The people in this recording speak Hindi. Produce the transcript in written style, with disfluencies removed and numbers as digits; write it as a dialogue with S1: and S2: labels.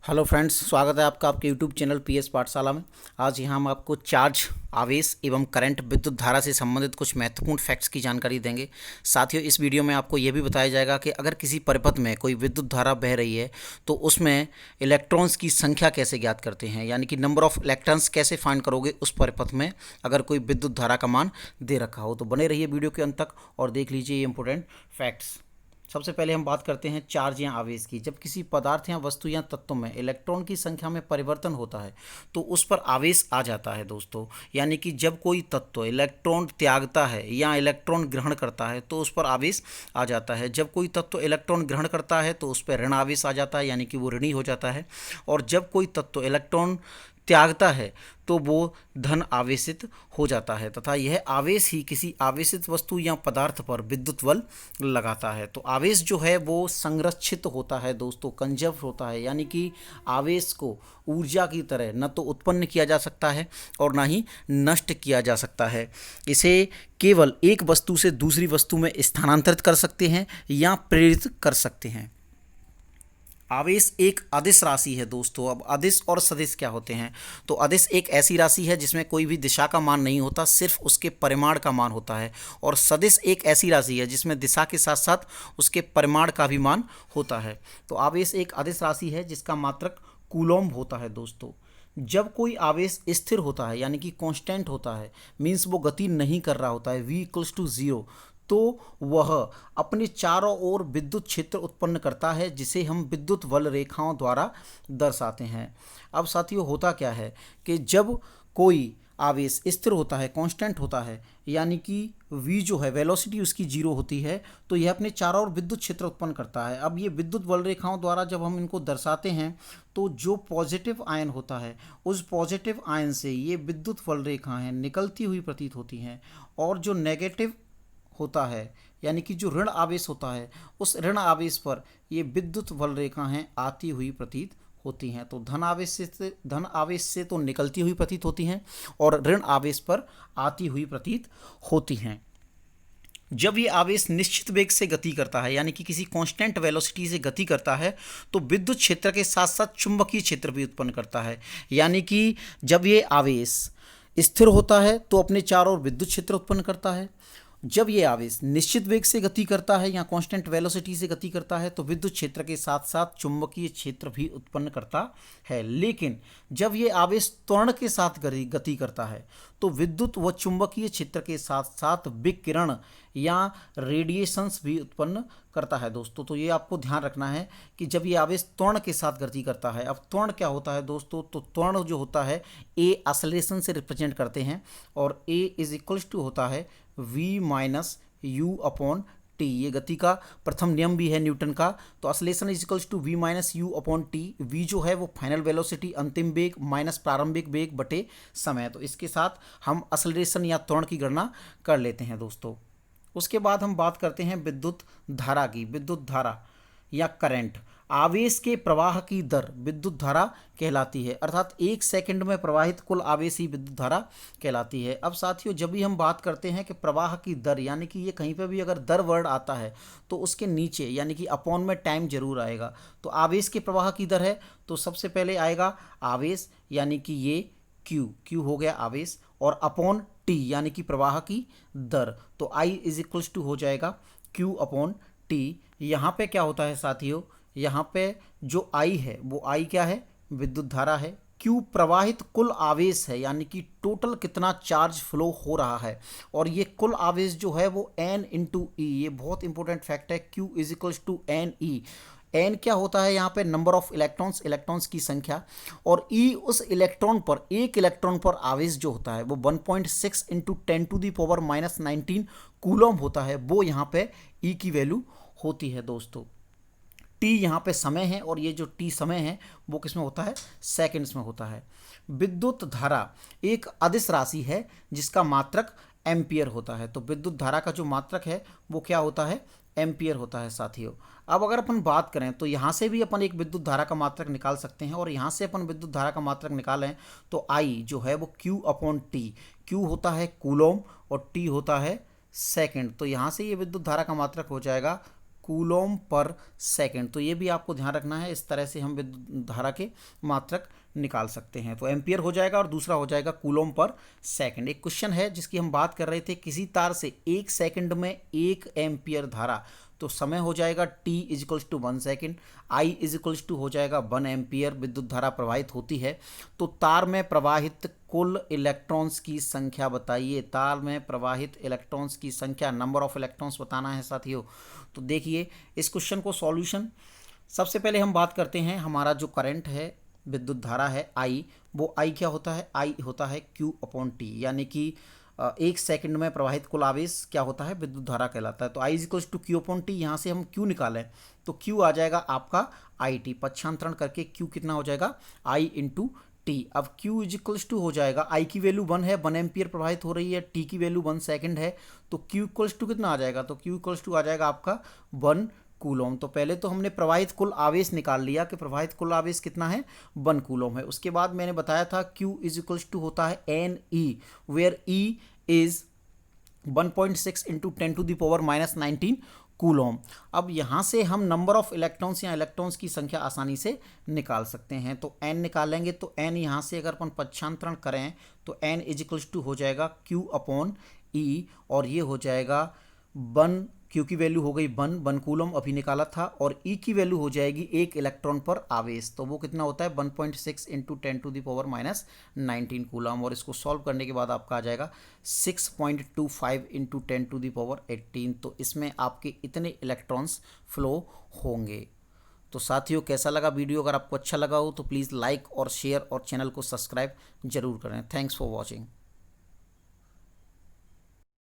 S1: हेलो फ्रेंड्स, स्वागत है आपका आपके यूट्यूब चैनल पीएस पाठशाला में। आज यहाँ हम आपको चार्ज, आवेश एवं करंट, विद्युत धारा से संबंधित कुछ महत्वपूर्ण फैक्ट्स की जानकारी देंगे। साथियों, इस वीडियो में आपको ये भी बताया जाएगा कि अगर किसी परिपथ में कोई विद्युत धारा बह रही है तो उसमें इलेक्ट्रॉन्स की संख्या कैसे ज्ञात करते हैं, यानी कि नंबर ऑफ इलेक्ट्रॉन्स कैसे फाइंड करोगे उस परिपथ में अगर कोई विद्युत धारा का मान दे रखा हो। तो बने रहिए वीडियो के अंत तक और देख लीजिए ये इंपॉर्टेंट फैक्ट्स। सबसे पहले हम बात करते हैं चार्ज या आवेश की। जब किसी पदार्थ या वस्तु या तत्व में इलेक्ट्रॉन की संख्या में परिवर्तन होता है तो उस पर आवेश आ जाता है दोस्तों। यानी कि जब कोई तत्व इलेक्ट्रॉन त्यागता है या इलेक्ट्रॉन ग्रहण करता है तो उस पर आवेश आ जाता है। जब कोई तत्व इलेक्ट्रॉन ग्रहण करता है तो उस पर ऋण आवेश आ जाता है, यानी कि वो ऋणी हो जाता है। और जब कोई तत्व इलेक्ट्रॉन त्यागता है तो वो धन आवेशित हो जाता है तथा यह आवेश ही किसी आवेशित वस्तु या पदार्थ पर विद्युत बल लगाता है। तो आवेश जो है वो संरक्षित होता है दोस्तों, कंजर्व होता है, यानी कि आवेश को ऊर्जा की तरह न तो उत्पन्न किया जा सकता है और ना ही नष्ट किया जा सकता है। इसे केवल एक वस्तु से दूसरी वस्तु में स्थानांतरित कर सकते हैं या प्रेरित कर सकते हैं। आवेश एक अदिश राशि है दोस्तों। अब अदिश और सदिश क्या होते हैं? तो अदिश एक ऐसी राशि है जिसमें कोई भी दिशा का मान नहीं होता, सिर्फ उसके परिमाण का मान होता है। और सदिश एक ऐसी राशि है जिसमें दिशा के साथ साथ उसके परिमाण का भी मान होता है। तो आवेश एक अदिश राशि है जिसका मात्रक कूलॉम्ब होता है दोस्तों। जब कोई आवेश स्थिर होता है यानी कि कांस्टेंट होता है, मीन्स वो गति नहीं कर रहा होता है, v=0, तो वह अपने चारों ओर विद्युत क्षेत्र उत्पन्न करता है जिसे हम विद्युत बल रेखाओं द्वारा दर्शाते हैं। अब साथियों, होता क्या है कि जब कोई आवेश स्थिर होता है, कांस्टेंट होता है, यानी कि v जो है वेलोसिटी उसकी 0 होती है, तो यह अपने चारों ओर विद्युत क्षेत्र उत्पन्न करता है। अब ये विद्युत बल रेखाओं द्वारा जब हम इनको दर्शाते हैं तो जो पॉजिटिव आयन होता है उस पॉजिटिव आयन से ये विद्युत बल रेखाएं निकलती हुई प्रतीत होती हैं, और जो नेगेटिव होता है यानी कि जो ऋण आवेश होता है उस ऋण आवेश पर ये विद्युत बल रेखाएं आती हुई प्रतीत होती हैं। तो धन आवेश से तो निकलती हुई प्रतीत होती हैं और ऋण आवेश पर आती हुई प्रतीत होती हैं। जब ये आवेश निश्चित वेग से गति करता है यानी कि किसी कांस्टेंट वेलोसिटी से गति करता है तो विद्युत क्षेत्र के साथ साथ चुंबकीय क्षेत्र भी उत्पन्न करता है। यानी कि जब ये आवेश स्थिर होता है तो अपने चारों ओर विद्युत क्षेत्र उत्पन्न करता है। जब ये आवेश निश्चित वेग से गति करता है या कांस्टेंट वेलोसिटी से गति करता है तो विद्युत क्षेत्र के साथ साथ चुंबकीय क्षेत्र भी उत्पन्न करता है। लेकिन जब ये आवेश त्वरण के साथ गति करता है तो विद्युत व चुंबकीय क्षेत्र के साथ साथ विकिरण या रेडिएशंस भी उत्पन्न करता है दोस्तों। तो ये आपको ध्यान रखना है कि जब ये आवेश त्वरण के साथ गति करता है, अब त्वरण क्या होता है दोस्तों? तो त्वरण जो होता है ए एक्सेलरेशन से रिप्रेजेंट करते हैं और ए इज इक्वल्स टू होता है v-u/t। ये गति का प्रथम नियम भी है न्यूटन का। तो acceleration is equals to v-u/t। v जो है वो फाइनल वेलोसिटी, अंतिम वेग, माइनस प्रारंभिक वेग बटे समय। तो इसके साथ हम एक्सेलरेशन या त्वरण की गणना कर लेते हैं दोस्तों। उसके बाद हम बात करते हैं विद्युत धारा की। विद्युत धारा या करंट, आवेश के प्रवाह की दर विद्युत धारा कहलाती है, अर्थात 1 सेकंड में प्रवाहित कुल आवेश ही विद्युत धारा कहलाती है। अब साथियों, जब भी हम बात करते हैं कि प्रवाह की दर, यानी कि ये कहीं पे भी अगर दर वर्ड आता है तो उसके नीचे यानी कि अपॉन में टाइम जरूर आएगा। तो आवेश के प्रवाह की दर है तो सबसे पहले आएगा आवेश, यानी कि ये क्यू हो गया आवेश, और अपॉन टी यानी कि प्रवाह की दर। तो आई इज इक्वल्स टू हो जाएगा Q/T। यहाँ पे क्या होता है साथियों? यहाँ पे जो आई है वो आई क्या है? विद्युत धारा है। Q प्रवाहित कुल आवेश है, यानी कि टोटल कितना चार्ज फ्लो हो रहा है, और ये कुल आवेश जो है वो N/E। ये बहुत इंपॉर्टेंट फैक्ट है। Q is equals to NE। N क्या होता है यहाँ पे? नंबर ऑफ इलेक्ट्रॉन्स की संख्या, और ई उस इलेक्ट्रॉन पर, एक इलेक्ट्रॉन पर आवेश जो होता है वो 1.6 इंटू 10⁻⁻19 कूलम होता है। वो यहाँ पे ई की वैल्यू होती है दोस्तों। टी यहाँ पे समय है, और ये जो टी समय है वो किसमें होता है? सेकंड्स में होता है। विद्युत धारा एक अदिश राशि है जिसका मात्रक एम्पियर होता है। तो विद्युत धारा का जो मात्रक है वो क्या होता है? एम्पियर होता है साथियों। अब अगर अपन बात करें तो यहाँ से भी अपन एक विद्युत धारा का मात्रक निकाल सकते हैं, और यहाँ से अपन विद्युत धारा का मात्रक निकालें तो आई जो है वो Q/T। Q होता है कूलोम और T होता है सेकंड। तो यहाँ से ये विद्युत धारा का मात्रक हो जाएगा कूलोम पर सेकंड। तो ये भी आपको ध्यान रखना है, इस तरह से हम विद्युत धारा के मात्रक निकाल सकते हैं। तो एम्पियर हो जाएगा और दूसरा हो जाएगा कूलोम पर सेकंड। एक क्वेश्चन है जिसकी हम बात कर रहे थे, किसी तार से 1 सेकंड में 1 एम्पियर धारा, तो समय हो जाएगा t equals to 1 second, I equals to हो जाएगा 1 एम्पियर विद्युत धारा प्रवाहित होती है। तो तार में प्रवाहित कुल इलेक्ट्रॉन्स की संख्या बताइए। तार में प्रवाहित इलेक्ट्रॉन्स की संख्या, नंबर ऑफ इलेक्ट्रॉन्स बताना है साथियों। तो देखिए इस क्वेश्चन को सॉल्यूशन, सबसे पहले हम बात करते हैं हमारा जो करंट है, विद्युत धारा है I, वो I क्या होता है, I होता है Q/T, यानी कि 1 सेकंड में प्रवाहित कुल आवेश क्या होता है, विद्युत धारा कहलाता है। तो I इक्वल्स टू Q/T, यहाँ से हम Q निकालें तो Q आ जाएगा आपका IT, पक्षांतरण करके Q कितना हो जाएगा, I इंटू टी। अब Q इक्वल्स टू हो जाएगा, I की वैल्यू 1 है, 1 एम्पियर प्रवाहित हो रही है, T की वैल्यू 1 सेकंड है, तो Q इक्वल्स टू कितना आ जाएगा, तो Q इक्वल्स टू आ जाएगा आपका 1 कूलोम। तो पहले तो हमने प्रवाहित कुल आवेश निकाल लिया कि प्रवाहित कुल आवेश कितना है, 1 कूलोम है। उसके बाद मैंने बताया था Q इज इक्वल्स टू होता है NE, where E is 1.6 into 10⁻⁻19 coulomb. अब यहाँ से हम नंबर ऑफ इलेक्ट्रॉन्स या इलेक्ट्रॉन्स की संख्या आसानी से निकाल सकते हैं। तो n निकालेंगे तो n यहाँ से अगर अपन पक्षांतरण करें तो n इज इक्वल्स टू हो जाएगा Q/E, और ये हो जाएगा 1, Q की वैल्यू हो गई 1 कूलोम अभी निकाला था, और E की वैल्यू हो जाएगी 1 इलेक्ट्रॉन पर आवेश, तो वो कितना होता है 1.6 इंटू 10⁻⁻19 कूलोम। और इसको सॉल्व करने के बाद आपका आ जाएगा 6.25 इंटू 10⁻18। तो इसमें आपके इतने इलेक्ट्रॉन्स फ्लो होंगे। तो साथियों कैसा लगा वीडियो, अगर आपको अच्छा लगा हो तो प्लीज़ लाइक और शेयर और चैनल को सब्सक्राइब जरूर करें। Thanks for watching.